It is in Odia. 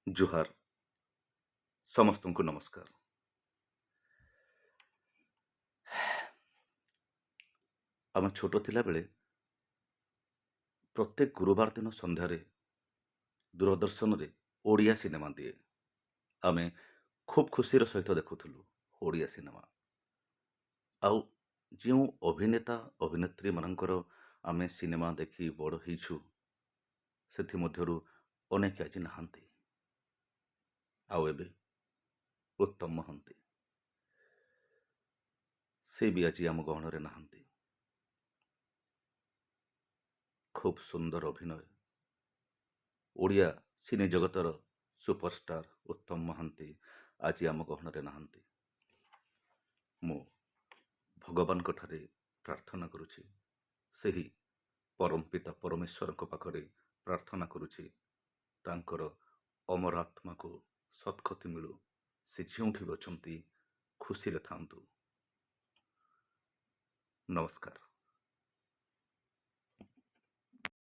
ଜୁହାର ସମସ୍ତଙ୍କୁ ନମସ୍କାର। ଆମେ ଛୋଟ ଥିଲାବେଳେ ପ୍ରତ୍ୟେକ ଗୁରୁବାର ଦିନ ସନ୍ଧ୍ୟାରେ ଦୂରଦର୍ଶନରେ ଓଡ଼ିଆ ସିନେମା ଦିଏ। ଆମେ ଖୁବ୍ ଖୁସିର ସହିତ ଦେଖୁଥିଲୁ ଓଡ଼ିଆ ସିନେମା। ଆଉ ଯେଉଁ ଅଭିନେତା ଅଭିନେତ୍ରୀମାନଙ୍କର ଆମେ ସିନେମା ଦେଖି ବଡ଼ ହେଇଛୁ, ସେଥିମଧ୍ୟରୁ ଅନେକ ଆଜି ନାହାନ୍ତି। ଆଉ ଏବେ ଉତ୍ତମ ମହାନ୍ତି, ସେ ବି ଆଜି ଆମ ଗହଣରେ ନାହାନ୍ତି। ଖୁବ୍ ସୁନ୍ଦର ଅଭିନୟ, ଓଡ଼ିଆ ସିନେ ଜଗତର ସୁପରଷ୍ଟାର ଉତ୍ତମ ମହାନ୍ତି ଆଜି ଆମ ଗହଣରେ ନାହାନ୍ତି। ମୁଁ ଭଗବାନଙ୍କ ଠାରେ ପ୍ରାର୍ଥନା କରୁଛି, ସେହି ପରମ ପିତା ପରମେଶ୍ୱରଙ୍କ ପାଖରେ ପ୍ରାର୍ଥନା କରୁଛି, ତାଙ୍କର ଅମର ଆତ୍ମାକୁ ସଦ୍ଗତି ମିଳୁ। ସେ ଯେଉଁଠି ବି ଅଛନ୍ତି ଖୁସିରେ ଥାନ୍ତୁ। ନମସ୍କାର।